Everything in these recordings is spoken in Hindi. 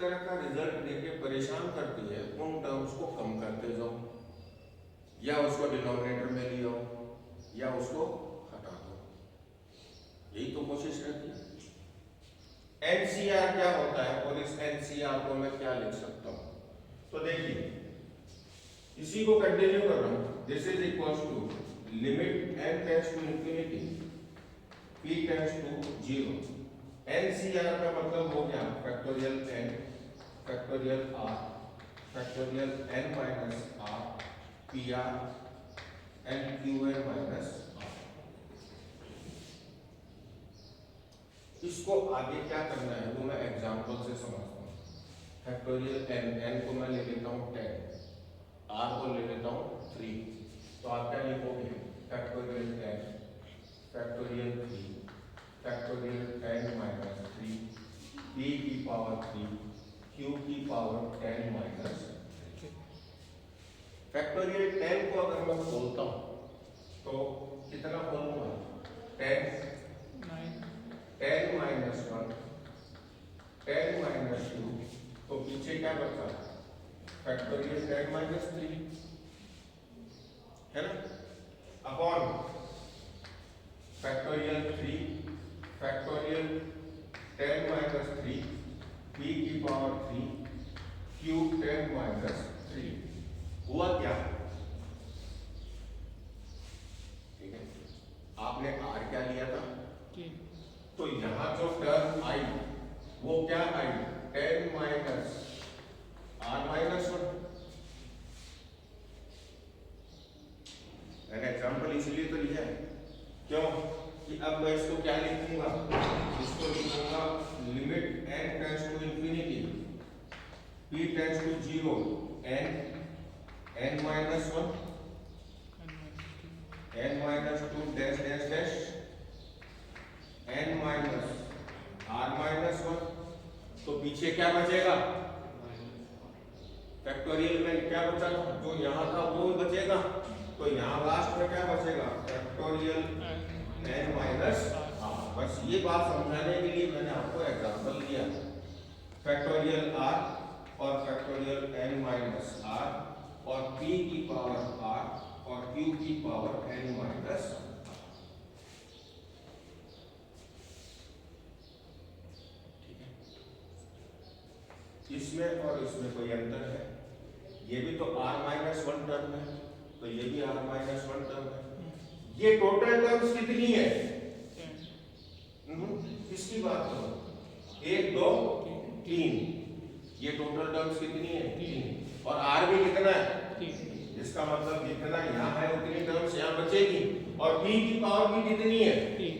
तरह का रिजल्ट देके परेशान करती है, उन टर्म्स को कम करते जाओ, या उसको डिनोमिनेटर में ले आओ, या उसको हटा दो। यही तो कोशिश रहती है। एनसीआर क्या होता है और इस एनसीआर को मैं क्या लिख सकता हूं? तो देखिए, इसी को कंटिन्यू कर रहा हूं। This is equals to limit n tends to infinity p tends to 0। NCR का मतलब हो गया factorial n factorial r factorial n minus r pr n qn minus r। इसको आगे क्या करना है वो मैं एग्जांपल से समझता हूँ। फैक्टोरियल n को मैं ले लेता हूँ 10, r को ले लेता हूँ 3। तो आप क्या लिखोगे? Factorial 10 factorial 3 factorial 10 minus 3 p की पावर 3 q की पावर 10 माइनस 3। फैक्टोरियल 10 को अगर मैं खोलता हूँ तो कितना खोलूंगा? 10 माइनस 1 10 माइनस 2, तो पीछे क्या बचा? फैक्टोरियल 10 माइनस 3 है ना, upon factorial 3 factorial 10 minus 3 p की पावर 3 q 10 माइनस 3। हुआ क्या? ठीक है, आपने r क्या लिया था? तो यहां जो टर्म आई वो क्या आई? 10 माइनस r माइनस 1। मैंने एग्जाम्पल इसलिए तो लिया है, क्यों कि अब मैं इसको क्या लिखूंगा? इसको लिखूंगा limit n tends to infinity p tends to 0 n minus 1 n minus 2 dash dash dash n minus r minus 1। तो पीछे क्या बचेगा? फैक्टोरियल में क्या बचा? जो यहाँ था वो बचेगा। तो यहाँ लास्ट में क्या बचेगा? Factorial n minus r। बस ये बात समझाने के लिए मैंने आपको एग्जांपल दिया। फैक्टोरियल r और फैक्टोरियल n माइनस r और p की पावर r और q की पावर n माइनस r। इसमें और इसमें कोई अंतर है? ये भी तो r माइनस 1 टर्म है, तो ये भी r माइनस 1 टर्म है। ये टोटल टर्म्स कितनी है? इसकी बात करो, 1 2 3। ये टोटल टर्म्स कितनी है? 3। और r भी कितना है? 3। इसका मतलब जितना यहाँ है उतनी टर्म्स यहाँ बचेगी। और p की पावर भी कितनी है? 3।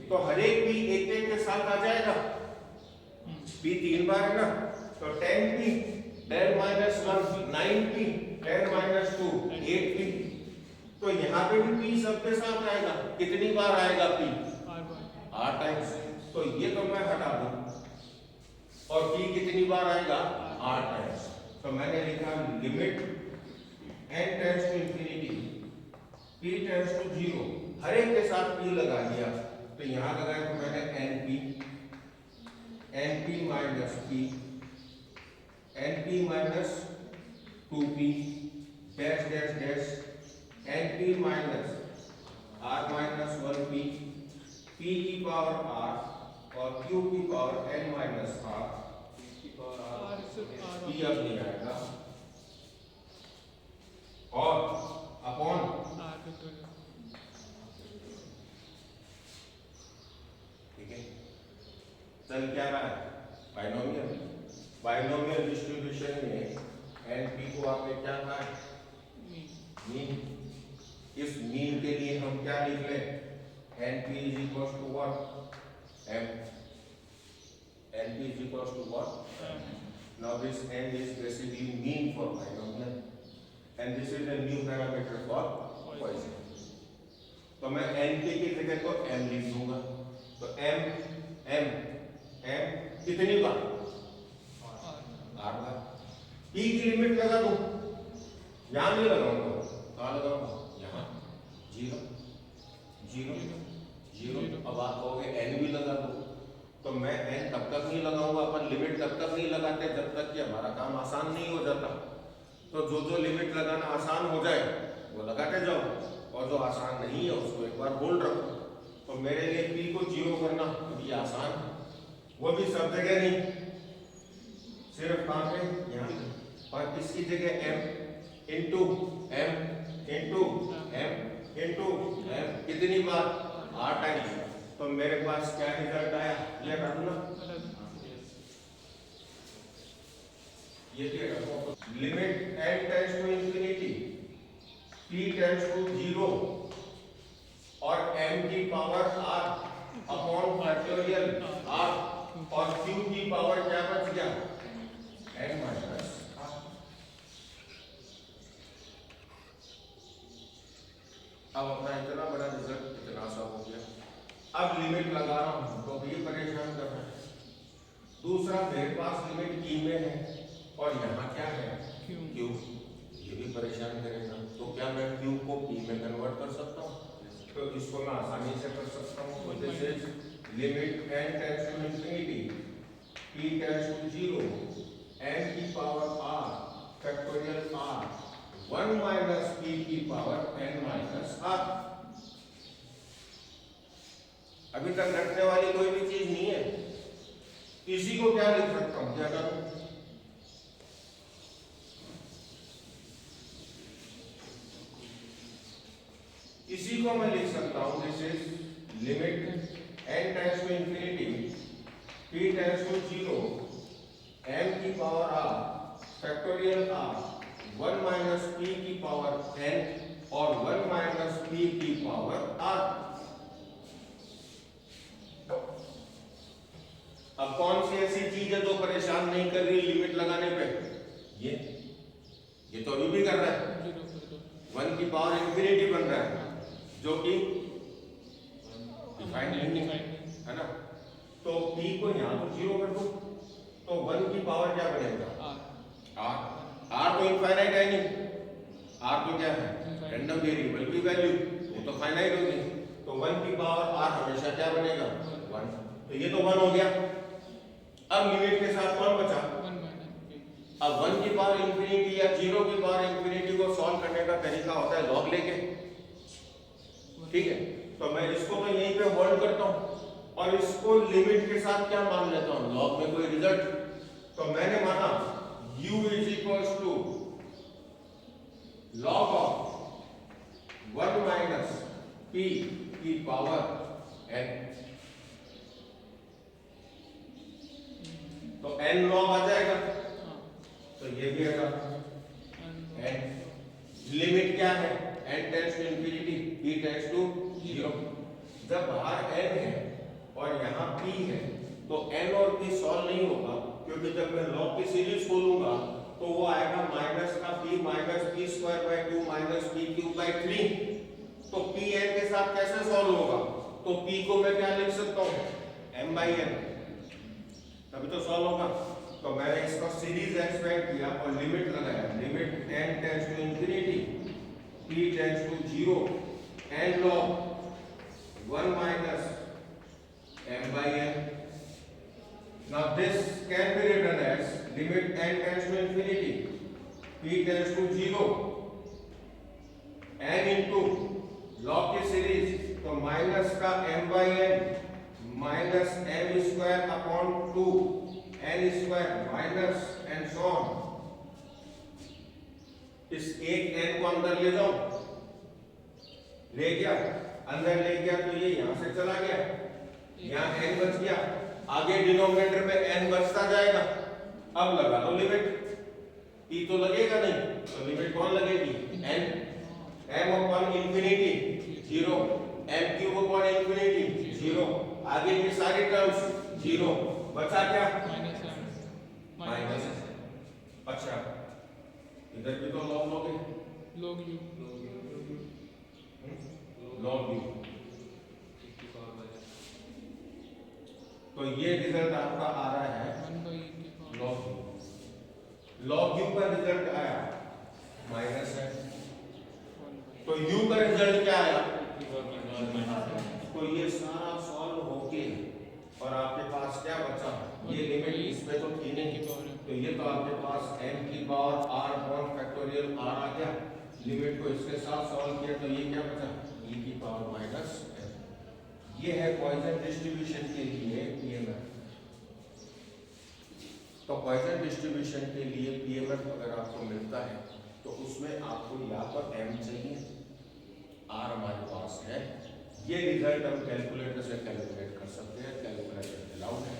तो हर एक p एक एक के साथ आ जाएगा। p 3 बार है ना, तो 10p 10 minus 1 9p 10 minus 2 8p। तो यहाँ पे भी p सबके साथ आएगा। कितनी बार आएगा p? r times. तो ये तो मैं हटा दूं। और p कितनी बार आएगा? r times. तो मैंने लिखा limit n tends to infinity p tends to 0। हर एक के साथ p लगा दिया। तो यहाँ लगाया तो मैंने np minus p np minus 2p dash dash dash np minus r minus 1p p की पावर r और q की पावर n माइनस r की पावर r p अब नहीं आएगा और अपॉन ठीक है। चल क्या रहा है? बाइनोमियल। बाइनोमियल डिस्ट्रीब्यूशन में np को आपने क्या कहा है? मीन। इस मीन के लिए हम क्या लिख लें? np is equals to what? m। np is equals to what? Now this n is basically mean for binomial and this is a new parameter for Poisson। तो मैं np की जगह को m लिख दूंगा। तो m कितनी बार? r बार। p की लिमिट लगा दूं, यहां नहीं लगाऊंगा, कहां लगाऊंगा? यहां 0 0 0। अब आप कहोगे n भी लगा दो, तो मैं n तब तक नहीं लगाऊंगा, अपन लिमिट तब तक नहीं लगाते जब तक कि हमारा काम आसान नहीं हो जाता। तो जो जो लिमिट लगाना आसान हो जाए वो लगाते जाओ, और जो आसान नहीं है उसको एक बार होल्ड रखो। तो मेरे लिए p को 0 करना तो ये आसान है, वो भी सब जगह नहीं, सिर्फ कहाँ पे, यहाँ पे। और इसकी जगह m इंटू m कितनी बार, 8 टाइम। तो मेरे पास क्या रिजल्ट आया, ये रखो ना, ये limit n tends to infinity, p tends to 0 और m की power r upon factorial r, और q की पावर क्या बच गया, n माइनस r। अब अपना इतना बड़ा रिजल्ट इतना सा हो गया। अब लिमिट लगा रहा हूं तो भी परेशान कर रहा है। दूसरा मेरे पास लिमिट e में है और यहाँ क्या है, q, ये भी परेशान करेगा। तो क्या मैं q को p में कन्वर्ट कर सकता हूँ? तो इसको मैं आसानी से कर सकता हूँ। तो this is limit n tends to infinity, p tends to 0, n की power r factorial r 1 minus p की पावर n माइनस r। अभी तक रखने वाली कोई भी चीज नहीं है। इसी को क्या लिख सकता हूं, क्या करूं, इसी को मैं लिख सकता हूं, this is limit n tends to infinity, p tends to 0, m की power r factorial r 1 minus p की पावर n और 1 माइनस p की पावर r। अब कौन सी ऐसी चीज है जो परेशान नहीं कर रही लिमिट लगाने पे, ये तो अभी भी कर रहा है, 1 की पावर इंफिनिटी बन रहा है जो कि डिफाइंड नहीं है ना। तो p को यहाँ तो 0 कर दो, तो 1 की पावर क्या बनेगा, r तो इनफाइनाइट है नहीं, r तो क्या है, रैंडम वेरिएबल की वैल्यू, वो तो फाइनाइट होगी। तो 1 की पावर r हमेशा क्या बनेगा, 1। तो ये तो 1 हो गया। अब लिमिट के साथ कौन बचा, अब 1 की पावर इंफिनिटी या 0 की पावर इंफिनिटी को सॉल्व करने का तरीका होता है लॉग लेके, ठीक है। तो मैं इसको तो यहीं पे होल्ड करता हूं और इसको लिमिट के साथ क्या मान लेता हूं, लॉग में कोई रिजल्ट। तो मैंने माना u is equals to log of 1 minus p की पावर n। तो n लॉग आ जाएगा, तो ये भी आएगा n। लिमिट क्या है, n tends to infinity, p tends to 0। जब बाहर n है और यहाँ p है तो n और p सॉल्व नहीं होगा, क्योंकि जब मैं लॉग की सीरीज खोलूंगा तो वो आएगा माइनस का p minus p square by 2 minus p cube by 3। तो p n के साथ कैसे सॉल्व होगा, तो p को मैं क्या लिख सकता हूँ, m बाई n, तभी तो सॉल्व होगा। तो मैंने इसका सीरीज एक्सपेंड किया और लिमिट लगाया, limit n tends to infinity, p tends to 0, n log 1 minus m by n। Now this can be written as limit n tends to infinity, p tends to 0, n into log की सीरीज, तो माइनस का m by n minus m square upon 2 n square minus and so on. इस एक n को अंदर ले जाओ, ले गया, अंदर ले गया तो ये यहां से चला गया, यहाँ n बच गया, आगे डिनोमिनेटर में n बचता जाएगा। अब लगा लो लिमिट, p तो लगेगा नहीं, तो लिमिट कौन लगेगी, n, m upon infinity 0, m cube upon infinity 0, आगे की सारी टर्म्स 0, बचा क्या, माइनस। अच्छा इधर भी तो लॉग लोगे, लॉग यू, तो ये रिजल्ट आपका आ रहा है लॉग यू का रिजल्ट आया माइनस है, तो यू का रिजल्ट क्या आया, तो ये सारा सॉल्व होके और आपके पास क्या बचा, ये लिमिट इसमें तो थी नहीं, तो ये तो आपके पास m की power r upon factorial r आ गया, लिमिट को इसके साथ सॉल्व किया तो ये क्या बचा, e की पावर माइनस m। ये है पॉइसन डिस्ट्रीब्यूशन के लिए पीएमएफ। तो पॉइसन डिस्ट्रीब्यूशन के लिए पीएमएफ अगर आपको मिलता है तो उसमें आपको या तो m चाहिए, r हमारे पास है, ये रिजल्ट हम कैलकुलेटर से कैलकुलेट कर सकते हैं, कैलकुलेटर अलाउड है।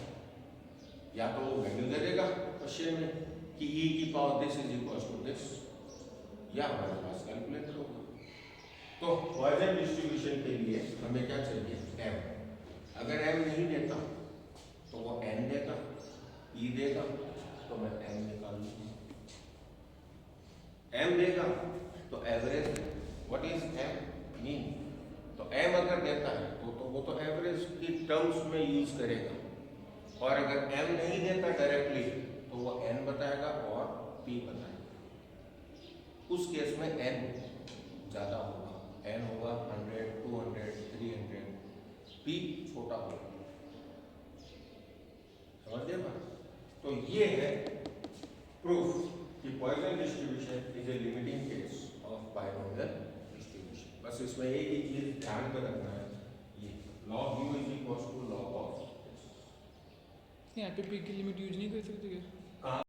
या तो वो वैल्यू दे देगा क्वेश्चन में कि e की power this is equal to this, या हमारे पास कैलकुलेटर होगा। तो पॉइसन डिस्ट्रीब्यूशन के लिए हमें क्या चाहिए, m। अगर m नहीं देता तो वो n देगा, e देगा तो मैं m निकाल लूंगा, m देगा तो average, what is m, mean. तो m अगर देता है तो वो तो एवरेज की टर्म्स में यूज करेगा, और अगर m नहीं देता डायरेक्टली तो वो n बताएगा और p बताएगा। उस केस में n ज्यादा होगा, n होगा 100, 200, 300, p छोटा होगा, समझ गए बात। तो ये है प्रूफ कि Poisson distribution is a limiting case of binomial distribution. बस इसमें एक ही चीज ध्यान में रखना है, ये log u is equal to log of, यहाँ पे p की लिमिट यूज नहीं कर सकते क्या?